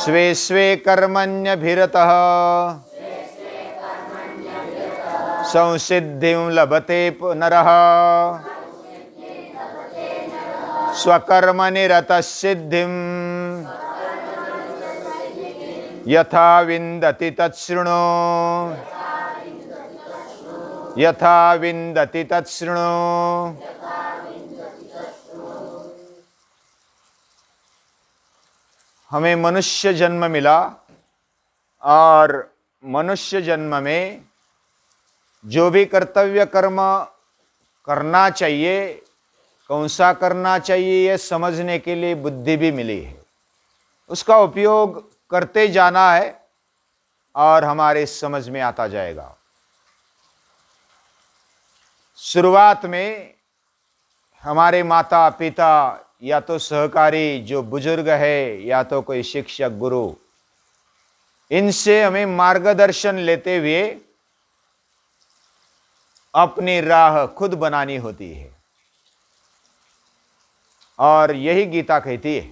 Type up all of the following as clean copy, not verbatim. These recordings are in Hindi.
स्वे स्वे कर्मण्यभिरतः संसिद्धिं लभते नरः स्वकर्मनिरतः सिद्धिं यथा विन्दति तच्छृणु यथा विन्दति तच्छृणु। हमें मनुष्य जन्म मिला और मनुष्य जन्म में जो भी कर्तव्य कर्म करना चाहिए, कौन सा करना चाहिए, यह समझने के लिए बुद्धि भी मिली है। उसका उपयोग करते जाना है और हमारे समझ में आता जाएगा। शुरुआत में हमारे माता पिता या तो सहकारी जो बुजुर्ग है या तो कोई शिक्षक गुरु, इनसे हमें मार्गदर्शन लेते हुए अपनी राह खुद बनानी होती है। और यही गीता कहती है।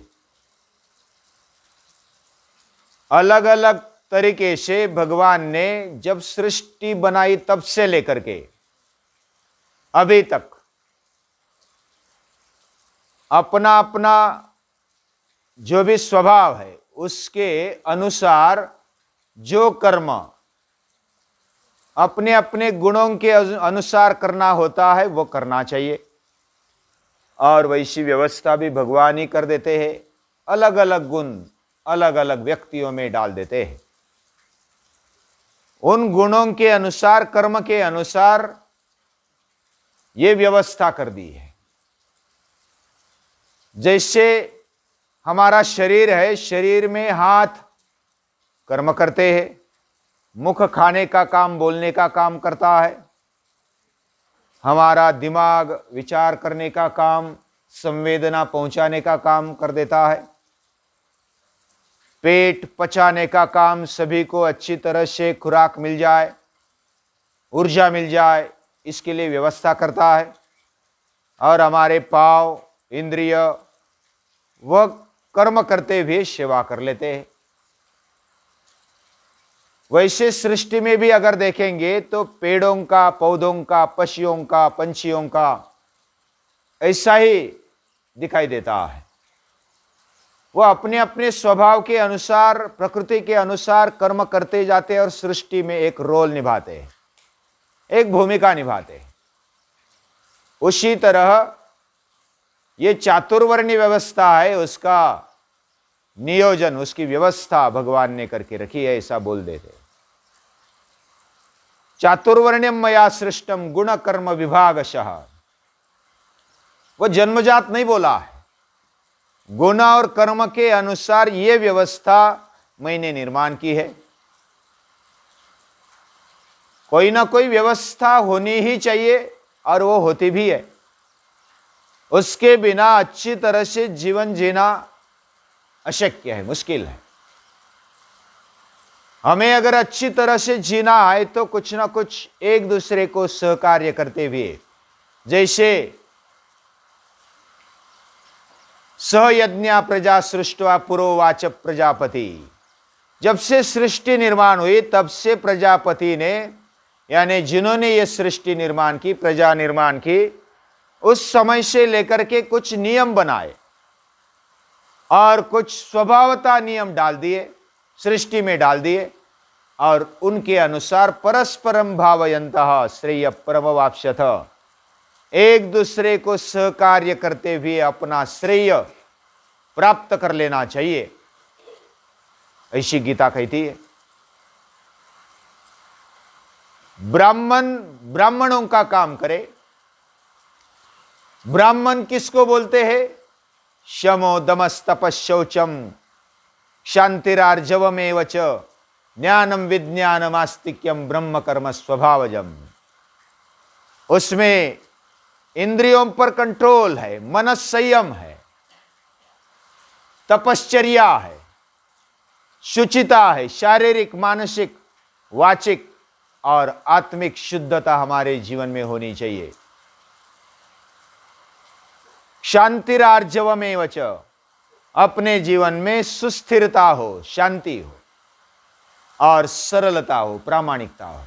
अलग अलग तरीके से भगवान ने जब सृष्टि बनाई तब से लेकर के अभी तक अपना अपना जो भी स्वभाव है उसके अनुसार जो कर्म अपने अपने गुणों के अनुसार करना होता है वो करना चाहिए। और वैसी व्यवस्था भी भगवान ही कर देते हैं। अलग अलग गुण अलग अलग व्यक्तियों में डाल देते हैं। उन गुणों के अनुसार कर्म के अनुसार ये व्यवस्था कर दी है। जैसे हमारा शरीर है, शरीर में हाथ कर्म करते हैं, मुख खाने का काम बोलने का काम करता है, हमारा दिमाग विचार करने का काम, संवेदना पहुंचाने का काम कर देता है, पेट पचाने का काम, सभी को अच्छी तरह से खुराक मिल जाए, ऊर्जा मिल जाए, इसके लिए व्यवस्था करता है। और हमारे पांव इंद्रिय वह कर्म करते हुए सेवा कर लेते हैं। वैसे सृष्टि में भी अगर देखेंगे तो पेड़ों का, पौधों का, पक्षियों का, पंछियों का ऐसा ही दिखाई देता है। वह अपने अपने स्वभाव के अनुसार, प्रकृति के अनुसार कर्म करते जाते हैं और सृष्टि में एक रोल निभाते हैं, एक भूमिका निभाते हैं। उसी तरह ये चातुर्वर्ण्य व्यवस्था है, उसका नियोजन, उसकी व्यवस्था भगवान ने करके रखी है, ऐसा बोल देते। चातुर्वर्ण्यम मया सृष्टम गुण कर्म विभागशः। वो जन्मजात नहीं बोला है, गुण और कर्म के अनुसार ये व्यवस्था मैंने निर्माण की है। कोई ना कोई व्यवस्था होनी ही चाहिए और वो होती भी है। उसके बिना अच्छी तरह से जीवन जीना अशक्य है, मुश्किल है। हमें अगर अच्छी तरह से जीना है तो कुछ ना कुछ एक दूसरे को सहकार्य करते हुए, जैसे सहयज्ञा प्रजा सृष्टवा पुरोवाच प्रजापति, जब से सृष्टि निर्माण हुई तब से प्रजापति ने, यानी जिन्होंने ये सृष्टि निर्माण की, प्रजा निर्माण की, उस समय से लेकर के कुछ नियम बनाए और कुछ स्वभावता नियम डाल दिए, सृष्टि में डाल दिए। और उनके अनुसार परस्परम भावयन्तः श्रेय परमवाप्स्यथ, एक दूसरे को सहकार्य करते हुए अपना श्रेय प्राप्त कर लेना चाहिए, ऐसी गीता कहती है। ब्राह्मण ब्राह्मणों का काम करे। ब्राह्मण किसको बोलते हैं? शमो दमस्तपशौचम शांतिरार्जवमेव च ज्ञानम विज्ञानम आस्तिक्यम ब्रह्म कर्म स्वभावजम। उसमें इंद्रियों पर कंट्रोल है, मन संयम है, तपश्चर्या है, शुचिता है, शारीरिक, मानसिक, वाचिक और आत्मिक शुद्धता हमारे जीवन में होनी चाहिए। शांतिरार्जवमेव च, अपने जीवन में सुस्थिरता हो, शांति हो और सरलता हो, प्रामाणिकता हो,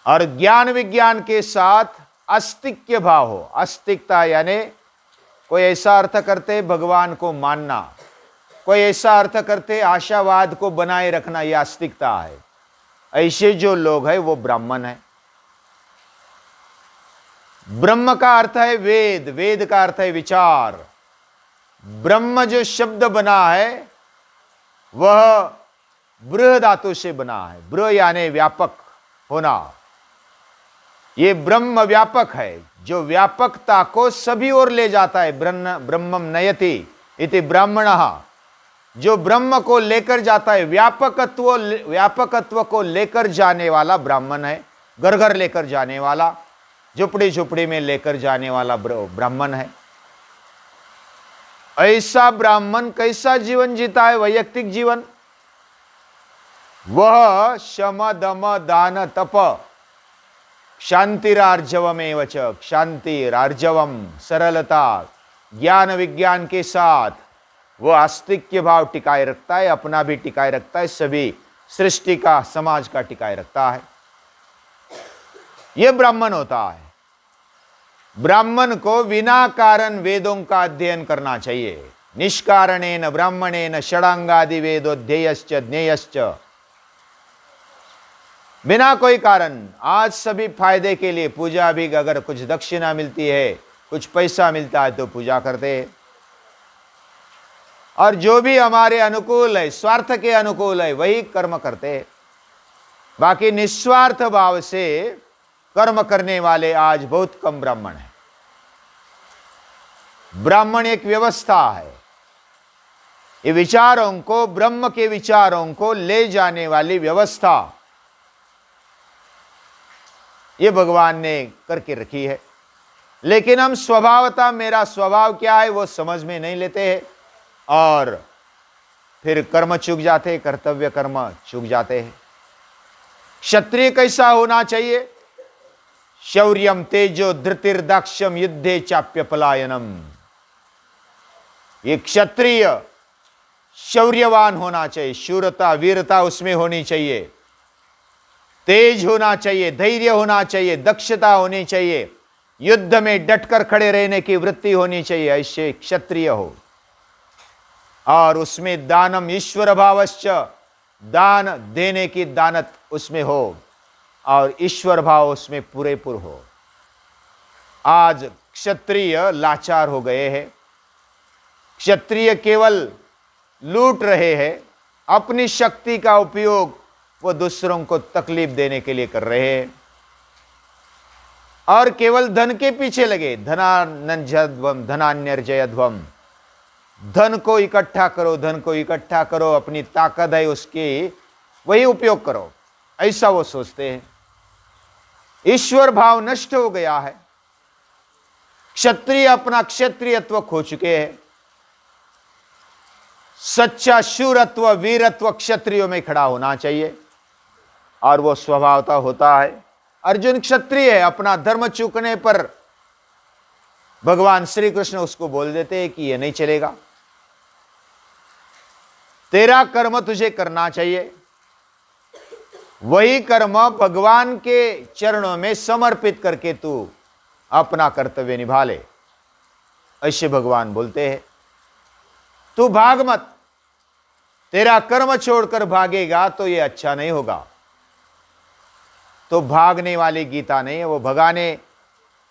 और ज्ञान विज्ञान के साथ अस्तिक्य भाव हो। अस्तिकता यानी कोई ऐसा अर्थ करते भगवान को मानना, कोई ऐसा अर्थ करते आशावाद को बनाए रखना, यह आस्तिकता है। ऐसे जो लोग हैं वो ब्राह्मण है। ब्रह्म का अर्थ है वेद, वेद का अर्थ है विचार। ब्रह्म जो शब्द बना है वह बृह धातु से बना है। बृह यानी व्यापक होना। ये ब्रह्म व्यापक है, जो व्यापकता को सभी ओर ले जाता है। ब्रह्मम नयति इति ब्राह्मणः, जो ब्रह्म को लेकर जाता है, व्यापकत्व को लेकर जाने वाला ब्राह्मण है। घर घर लेकर जाने वाला, झुपड़ी झुपड़ी में लेकर जाने वाला ब्राह्मण है। ऐसा ब्राह्मण कैसा जीवन जीता है? वैयक्तिक जीवन। वह शम दम दान तप शांतिरार्जवमेव च, शांतिरार्जवम, सरलता, ज्ञान विज्ञान के साथ वो आस्तिक्य भाव टिकाए रखता है, अपना भी टिकाए रखता है, सभी सृष्टि का, समाज का टिकाए रखता है। यह ब्राह्मण होता है। ब्राह्मण को बिना कारण वेदों का अध्ययन करना चाहिए। निष्कारणेन ब्राह्मणेन षडांगादि वेदोध्ययश्च ज्ञेयश्च, बिना कोई कारण। आज सभी फायदे के लिए पूजा भी, अगर कुछ दक्षिणा मिलती है, कुछ पैसा मिलता है तो पूजा करते हैं, और जो भी हमारे अनुकूल है, स्वार्थ के अनुकूल है, वही कर्म करते हैं। बाकी निस्वार्थ भाव से कर्म करने वाले आज बहुत कम ब्राह्मण हैं। ब्राह्मण एक व्यवस्था है। ये विचारों को, ब्रह्म के विचारों को ले जाने वाली व्यवस्था, ये भगवान ने करके रखी है। लेकिन हम स्वभावतः, मेरा स्वभाव क्या है वो समझ में नहीं लेते हैं, और फिर कर्म चूक जाते हैं, कर्तव्य कर्म चूक जाते हैं। क्षत्रिय कैसा होना चाहिए? शौर्यम तेजो धृतिर्दाक्ष्यम युद्धे चाप्य पलायनम। ये क्षत्रिय शौर्यवान होना चाहिए, शूरता वीरता उसमें होनी चाहिए, तेज होना चाहिए, धैर्य होना चाहिए, दक्षता होनी चाहिए, युद्ध में डटकर खड़े रहने की वृत्ति होनी चाहिए। ऐसे क्षत्रिय हो। और उसमें दानम ईश्वर भावश्च, दान देने की दानत उसमें हो, और ईश्वर भाव उसमें पूरेपूर हो। आज क्षत्रिय लाचार हो गए हैं। क्षत्रिय केवल लूट रहे हैं। अपनी शक्ति का उपयोग वो दूसरों को तकलीफ देने के लिए कर रहे हैं, और केवल धन के पीछे लगे। धनान्यर्जयध्वम, धनान्यर्जयध्वम, धन को इकट्ठा करो, धन को इकट्ठा करो, अपनी ताकत है उसकी वही उपयोग करो, ऐसा वो सोचते हैं। ईश्वर भाव नष्ट हो गया है। क्षत्रिय अपना क्षत्रियत्व खो चुके हैं। सच्चा शूरत्व वीरत्व क्षत्रियों में खड़ा होना चाहिए, और वो स्वभावता होता है। अर्जुन क्षत्रिय है। अपना धर्म चूकने पर भगवान श्री कृष्ण उसको बोल देते हैं कि ये नहीं चलेगा, तेरा कर्म तुझे करना चाहिए। वही कर्म भगवान के चरणों में समर्पित करके तू अपना कर्तव्य निभा ले, ऐसे भगवान बोलते हैं। तू भाग मत। तेरा कर्म छोड़कर भागेगा तो ये अच्छा नहीं होगा। तो भागने वाली गीता नहीं है, वो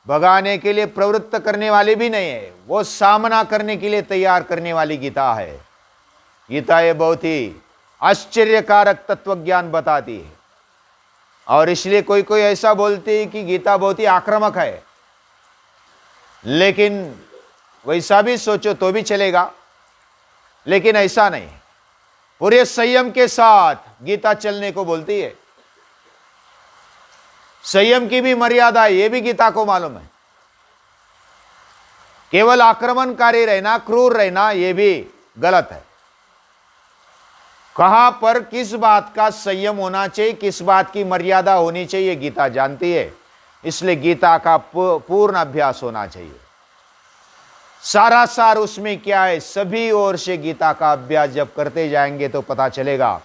भगाने के लिए प्रवृत्त करने वाली भी नहीं है, वो सामना करने के लिए तैयार करने वाली गीता है। गीता ये बहुत ही आश्चर्यकारक तत्वज्ञान बताती है, और इसलिए कोई कोई ऐसा बोलती है कि गीता बहुत ही आक्रामक है। लेकिन वैसा भी सोचो तो भी चलेगा, लेकिन ऐसा नहीं। पूरे संयम के साथ गीता चलने को बोलती है। संयम की भी मर्यादा है, यह भी गीता को मालूम है। केवल आक्रमणकारी रहना, क्रूर रहना, यह भी गलत है। कहां पर किस बात का संयम होना चाहिए, किस बात की मर्यादा होनी चाहिए, गीता जानती है। इसलिए गीता का पूर्ण अभ्यास होना चाहिए। सारा सार उसमें क्या है, सभी ओर से गीता का अभ्यास जब करते जाएंगे तो पता चलेगा।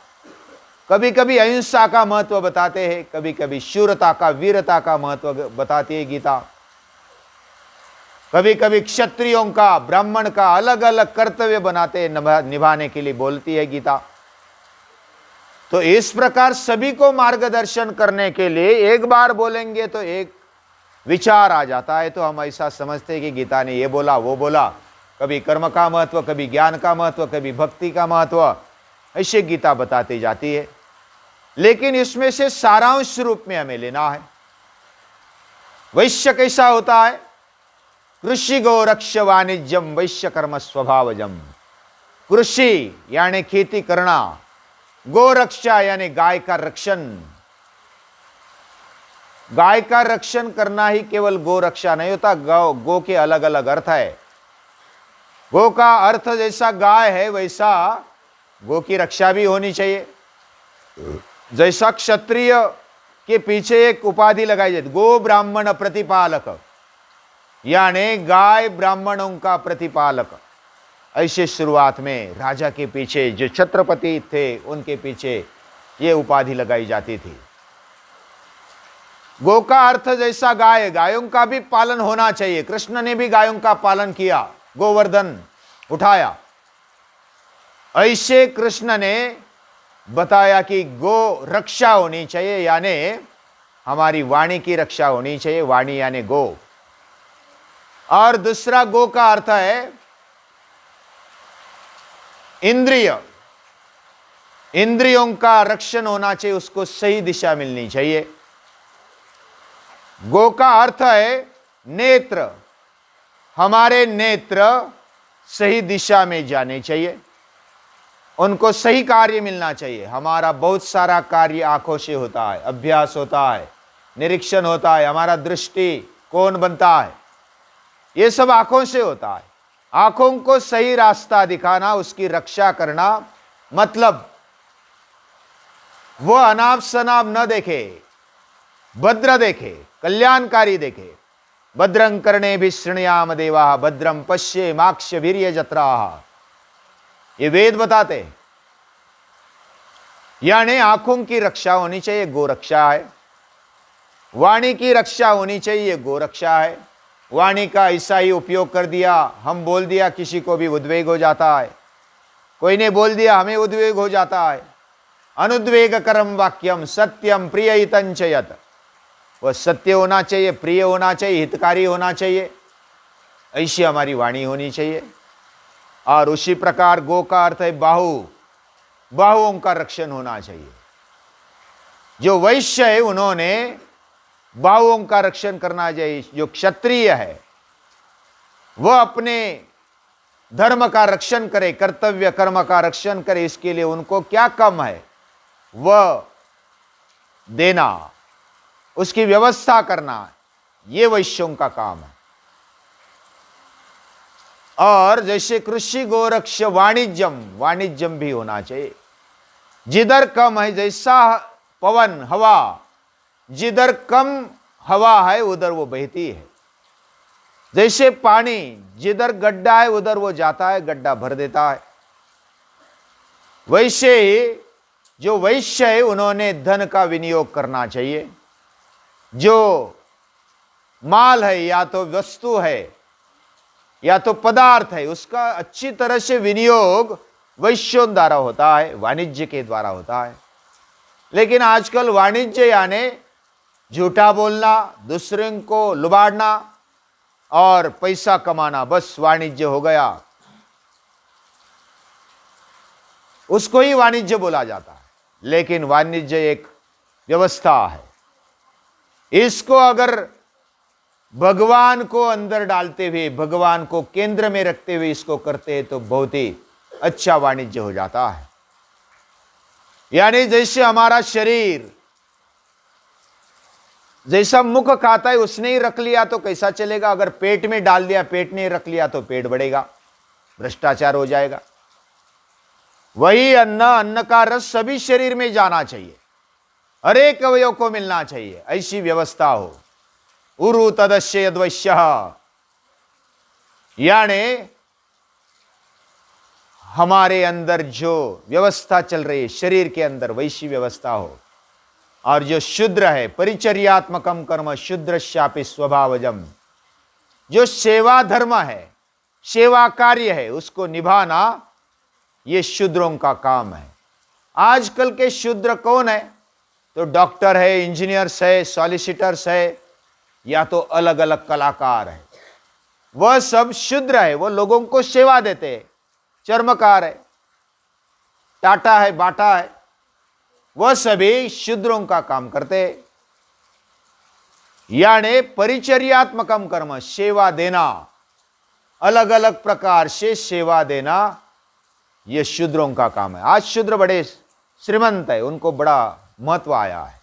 कभी कभी अहिंसा का महत्व बताते हैं, कभी कभी शूरता का, वीरता का महत्व बताती है गीता, कभी कभी क्षत्रियों का, ब्राह्मण का अलग अलग कर्तव्य बनाते निभाने के लिए बोलती है गीता। तो इस प्रकार सभी को मार्गदर्शन करने के लिए एक बार बोलेंगे तो एक विचार आ जाता है, तो हम ऐसा समझते हैं कि गीता ने ये बोला वो बोला, कभी कर्म का महत्व, कभी ज्ञान का महत्व, कभी भक्ति का महत्व, ऐसे गीता बताती जाती है। लेकिन इसमें से सारांश रूप में हमें लेना है। वैश्य कैसा होता है? कृषि गो रक्ष वाणिज्यम वैश्य कर्म स्वभावजम। कृषि यानी खेती करना, गो रक्षा यानी गाय का रक्षण। गाय का रक्षण करना ही केवल गो रक्षा नहीं होता, गो के अलग अलग अर्थ है। गो का अर्थ जैसा गाय है वैसा गो की रक्षा भी होनी चाहिए। जैसा क्षत्रिय के पीछे एक उपाधि लगाई जाती, गो ब्राह्मण प्रतिपालक, यानी गाय ब्राह्मणों का प्रतिपालक। ऐसे शुरुआत में राजा के पीछे जो छत्रपति थे उनके पीछे ये उपाधि लगाई जाती थी। गो का अर्थ जैसा गाय, गायों का भी पालन होना चाहिए। कृष्ण ने भी गायों का पालन किया, गोवर्धन उठाया। ऐसे कृष्ण ने बताया कि गो रक्षा होनी चाहिए, यानी हमारी वाणी की रक्षा होनी चाहिए। वाणी यानी गो। और दूसरा गो का अर्थ है इंद्रिय। इंद्रियों का रक्षण होना चाहिए, उसको सही दिशा मिलनी चाहिए। गो का अर्थ है नेत्र। हमारे नेत्र सही दिशा में जाने चाहिए, उनको सही कार्य मिलना चाहिए। हमारा बहुत सारा कार्य आंखों से होता है, अभ्यास होता है, निरीक्षण होता है, हमारा दृष्टि कौन बनता है, ये सब आंखों से होता है। आंखों को सही रास्ता दिखाना, उसकी रक्षा करना, मतलब वो अनाप शनाप न देखे, भद्र देखे, कल्याणकारी देखे। भद्रं कर्णे भी शृणुयाम देवा भद्रं पश्ये माक्ष वीर्य जत्राः, ये वेद बताते। यानी आंखों की रक्षा होनी चाहिए, गो रक्षा है। वाणी की रक्षा होनी चाहिए, गो रक्षा है। वाणी का ऐसा ही उपयोग कर दिया, हम बोल दिया, किसी को भी उद्वेग हो जाता है। कोई ने बोल दिया, हमें उद्वेग हो जाता है। अनुद्वेग करम वाक्यम सत्यम प्रियहितं च यत्, वह सत्य होना चाहिए, प्रिय होना चाहिए, हितकारी होना चाहिए। ऐसी हमारी वाणी होनी चाहिए। और उसी प्रकार गो का अर्थ है बाहु। बाहुओं का रक्षण होना चाहिए। जो वैश्य है उन्होंने बाहुओं का रक्षण करना चाहिए। जो क्षत्रिय है वह अपने धर्म का रक्षण करे, कर्तव्य कर्म का रक्षण करे। इसके लिए उनको क्या कम है, वह देना, उसकी व्यवस्था करना, ये वैश्यों का काम है। और जैसे कृषि गोरक्ष वाणिज्यम, वाणिज्यम भी होना चाहिए। जिधर कम है, जैसा पवन हवा, जिधर कम हवा है उधर वो बहती है। जैसे पानी जिधर गड्ढा है उधर वो जाता है, गड्ढा भर देता है। वैसे ही जो वैश्य है उन्होंने धन का विनियोग करना चाहिए। जो माल है, या तो वस्तु है या तो पदार्थ है, उसका अच्छी तरह से विनियोग वैश्यों द्वारा होता है, वाणिज्य के द्वारा होता है। लेकिन आजकल वाणिज्य यानी झूठा बोलना, दूसरे को लुभाड़ना और पैसा कमाना, बस वाणिज्य हो गया। उसको ही वाणिज्य बोला जाता है। लेकिन वाणिज्य एक व्यवस्था है। इसको अगर भगवान को अंदर डालते हुए, भगवान को केंद्र में रखते हुए इसको करते हैं तो बहुत ही अच्छा वाणिज्य हो जाता है। यानी जैसे हमारा शरीर जैसा मुख खाता है उसने ही रख लिया तो कैसा चलेगा। अगर पेट में डाल दिया, पेट ने रख लिया तो पेट बढ़ेगा, भ्रष्टाचार हो जाएगा। वही अन्न, अन्न का रस सभी शरीर में जाना चाहिए, हर एक अवयव को मिलना चाहिए, ऐसी व्यवस्था हो। उरु तदस्य यद्वैश्यः, यानी हमारे अंदर जो व्यवस्था चल रही है शरीर के अंदर वैसी व्यवस्था हो, और जो शूद्र है परिचर्यात्मकम कर्म शूद्रश्यापि स्वभावजम, जो सेवा धर्म है, सेवा कार्य है, उसको निभाना ये शूद्रों का काम है। आजकल के शूद्र कौन है? तो डॉक्टर है, इंजीनियर्स है, सॉलिसिटर्स है, या तो अलग अलग कलाकार है, वह सब शूद्र है। वो लोगों को सेवा देते हैं। चर्मकार है, टाटा है, बाटा है, वह सभी शूद्रों का काम करते हैं। यानी परिचर्यात्मकम कर्म, सेवा देना, अलग अलग प्रकार से सेवा देना, यह शूद्रों का काम है। आज शूद्र बड़े श्रीमंत है, उनको बड़ा महत्व आया है,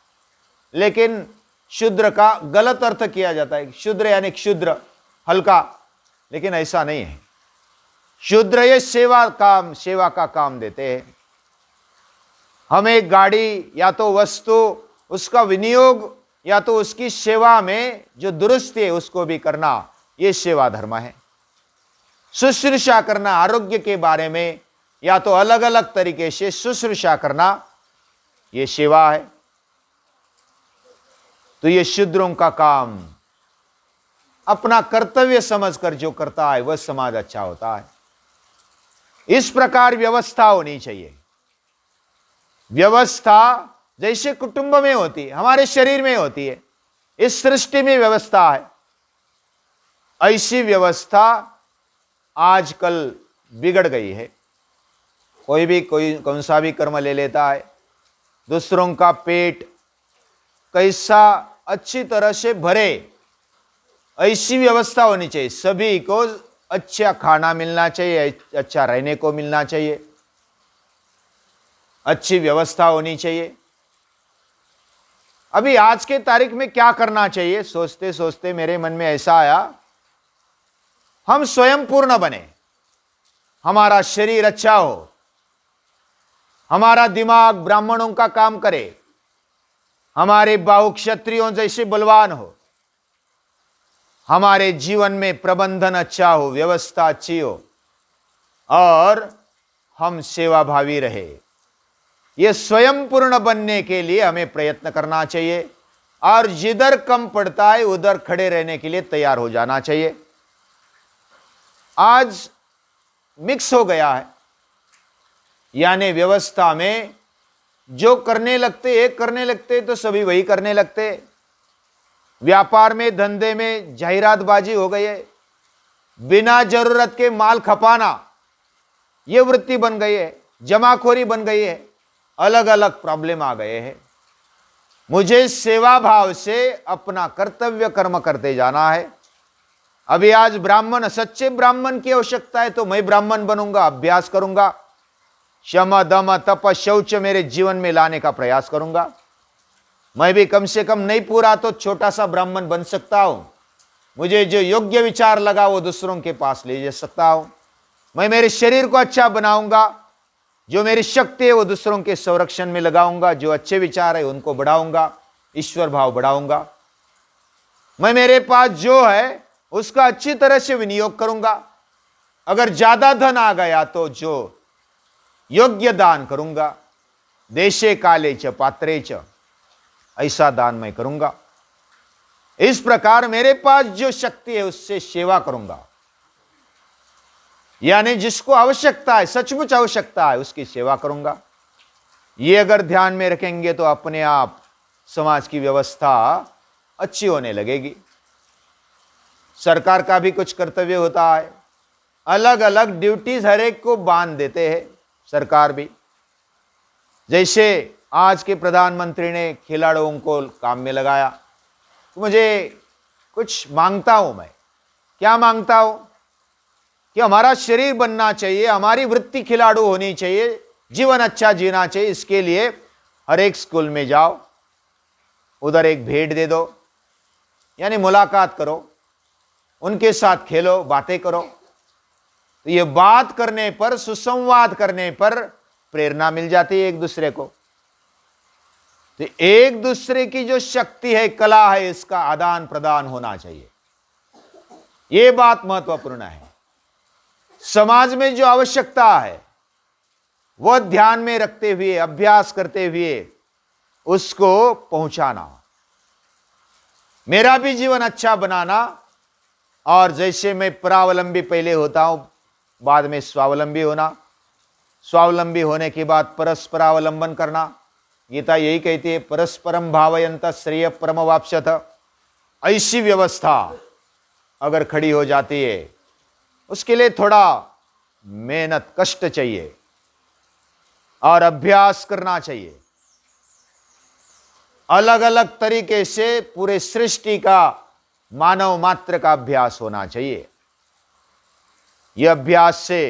लेकिन शूद्र का गलत अर्थ किया जाता है। शूद्र यानी क्षुद्र, हल्का, लेकिन ऐसा नहीं है। शूद्र ये सेवा का काम देते हैं। हमें गाड़ी या तो वस्तु उसका विनियोग या तो उसकी सेवा में जो दुरुस्ती है उसको भी करना, यह सेवा धर्म है। शुश्रूषा करना, आरोग्य के बारे में या तो अलग अलग तरीके से शुश्रूषा करना, यह सेवा है। तो यह शूद्रों का काम, अपना कर्तव्य समझकर जो करता है वह समाज अच्छा होता है। इस प्रकार व्यवस्था होनी चाहिए। व्यवस्था जैसे कुटुंब में होती है, हमारे शरीर में होती है, इस सृष्टि में व्यवस्था है, ऐसी व्यवस्था आजकल बिगड़ गई है। कोई कौन सा भी कर्म ले लेता है, दूसरों का पेट कैसा अच्छी तरह से भरे, ऐसी व्यवस्था होनी चाहिए। सभी को अच्छा खाना मिलना चाहिए, अच्छा रहने को मिलना चाहिए, अच्छी व्यवस्था होनी चाहिए। अभी आज के तारीख में क्या करना चाहिए, सोचते सोचते मेरे मन में ऐसा आया, हम स्वयं पूर्ण बने, हमारा शरीर अच्छा हो, हमारा दिमाग ब्राह्मणों का काम करे, हमारे बाहु क्षत्रियों जैसे बलवान हो, हमारे जीवन में प्रबंधन अच्छा हो, व्यवस्था अच्छी हो, और हम सेवाभावी रहे। यह स्वयं पूर्ण बनने के लिए हमें प्रयत्न करना चाहिए, और जिधर कम पड़ता है उधर खड़े रहने के लिए तैयार हो जाना चाहिए। आज मिक्स हो गया है, यानी व्यवस्था में जो करने लगते, एक करने लगते तो सभी वही करने लगते। व्यापार में, धंधे में जाहिरातबाजी हो गई है, बिना जरूरत के माल खपाना यह वृत्ति बन गई है, जमाखोरी बन गई है, अलग अलग प्रॉब्लम आ गए हैं। मुझे सेवा भाव से अपना कर्तव्य कर्म करते जाना है। अभी आज ब्राह्मण, सच्चे ब्राह्मण की आवश्यकता है तो मैं ब्राह्मण बनूंगा, अभ्यास करूंगा, क्षमा दम तप शौच मेरे जीवन में लाने का प्रयास करूंगा। मैं भी कम से कम नहीं पूरा तो छोटा सा ब्राह्मण बन सकता हूं। मुझे जो योग्य विचार लगा वो दूसरों के पास ले जा सकता हूं। मैं मेरे शरीर को अच्छा बनाऊंगा, जो मेरी शक्ति है वो दूसरों के संरक्षण में लगाऊंगा, जो अच्छे विचार है उनको बढ़ाऊंगा, ईश्वर भाव बढ़ाऊंगा। मैं मेरे पास जो है उसका अच्छी तरह से विनियोग करूंगा। अगर ज्यादा धन आ गया तो जो योग्य दान करूंगा, देशे काले च पात्रे च, ऐसा दान मैं करूंगा। इस प्रकार मेरे पास जो शक्ति है उससे सेवा करूंगा, यानी जिसको आवश्यकता है, सचमुच आवश्यकता है, उसकी सेवा करूंगा। ये अगर ध्यान में रखेंगे तो अपने आप समाज की व्यवस्था अच्छी होने लगेगी। सरकार का भी कुछ कर्तव्य होता है, अलग अलग ड्यूटीज हर एक को बांध देते हैं सरकार भी। जैसे आज के प्रधानमंत्री ने खिलाड़ियों को काम में लगाया, तो मुझे कुछ मांगता हूं। मैं क्या मांगता हूं कि हमारा शरीर बनना चाहिए, हमारी वृत्ति खिलाड़ू होनी चाहिए, जीवन अच्छा जीना चाहिए। इसके लिए हर एक स्कूल में जाओ, उधर एक भेंट दे दो, यानी मुलाकात करो, उनके साथ खेलो, बातें करो। तो ये बात करने पर, सुसंवाद करने पर प्रेरणा मिल जाती है एक दूसरे को। तो एक दूसरे की जो शक्ति है, कला है, इसका आदान प्रदान होना चाहिए। यह बात महत्वपूर्ण है। समाज में जो आवश्यकता है वह ध्यान में रखते हुए, अभ्यास करते हुए उसको पहुंचाना, मेरा भी जीवन अच्छा बनाना। और जैसे मैं परावलंबी पहले होता हूं, बाद में स्वावलंबी होना, स्वावलंबी होने के बाद परस्परावलंबन करना। गीता यही कहती है, परस्परम भावयंत श्रेय परमवाप्स्यथ। ऐसी व्यवस्था अगर खड़ी हो जाती है, उसके लिए थोड़ा मेहनत, कष्ट चाहिए और अभ्यास करना चाहिए। अलग अलग तरीके से पूरे सृष्टि का, मानव मात्र का अभ्यास होना चाहिए। यह अभ्यास से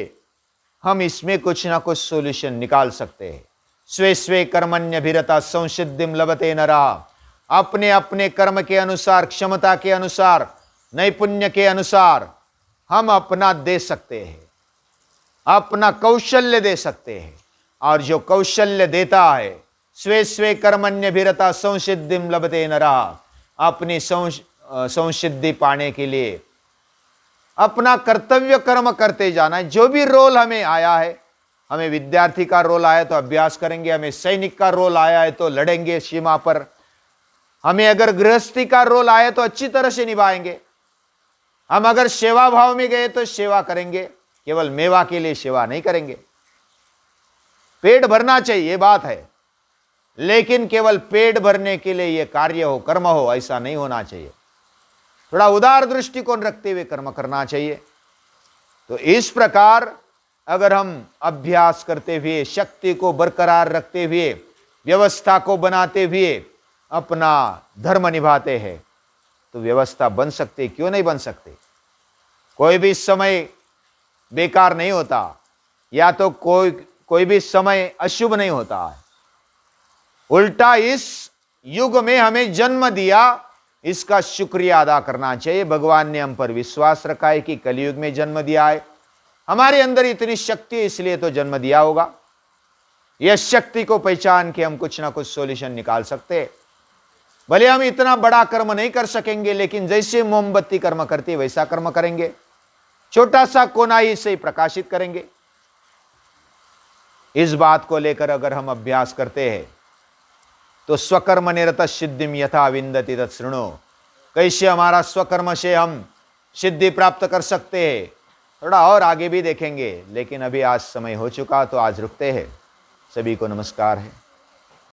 हम इसमें कुछ ना कुछ सॉल्यूशन निकाल सकते हैं। स्वे स्वे कर्मण्यभिरता संसिद्धिम लभते नरः। अपने अपने कर्म के अनुसार, क्षमता के अनुसार, नैपुण्य के अनुसार हम अपना दे सकते हैं, अपना कौशल्य दे सकते हैं। और जो कौशल्य देता है, स्वे स्वे कर्मण्यभिरता संसिद्धिम लभते नरः, अपनी संसिद्धि पाने के लिए अपना कर्तव्य कर्म करते जाना है। जो भी रोल हमें आया है, हमें विद्यार्थी का रोल आया तो अभ्यास करेंगे, हमें सैनिक का रोल आया है तो लड़ेंगे सीमा पर, हमें अगर गृहस्थी का रोल आया तो अच्छी तरह से निभाएंगे, हम अगर सेवा भाव में गए तो सेवा करेंगे, केवल मेवा के लिए सेवा नहीं करेंगे। पेट भरना चाहिए, ये बात है, लेकिन केवल पेट भरने के लिए ये कार्य हो, कर्म हो, ऐसा नहीं होना चाहिए। थोड़ा उदार दृष्टिकोण रखते हुए कर्म करना चाहिए। तो इस प्रकार अगर हम अभ्यास करते हुए, शक्ति को बरकरार रखते हुए, व्यवस्था को बनाते हुए अपना धर्म निभाते हैं, तो व्यवस्था बन सकती, क्यों नहीं बन सकती। कोई भी समय बेकार नहीं होता, या तो कोई भी समय अशुभ नहीं होता है। उल्टा इस युग में हमें जन्म दिया, इसका शुक्रिया अदा करना चाहिए। भगवान ने हम पर विश्वास रखा है कि कलयुग में जन्म दिया है, हमारे अंदर इतनी शक्ति है, इसलिए तो जन्म दिया होगा। यह शक्ति को पहचान के हम कुछ ना कुछ सॉल्यूशन निकाल सकते हैं। भले हम इतना बड़ा कर्म नहीं कर सकेंगे, लेकिन जैसे मोमबत्ती कर्म करती है वैसा कर्म करेंगे, छोटा सा कोना ही से प्रकाशित करेंगे। इस बात को लेकर अगर हम अभ्यास करते हैं तो स्वकर्म निरत सिद्धिम यथा विंदति तत्शृणु। कैसे हमारा स्वकर्म से हम सिद्धि प्राप्त कर सकते हैं, थोड़ा और आगे भी देखेंगे, लेकिन अभी आज समय हो चुका तो आज रुकते हैं। सभी को नमस्कार है।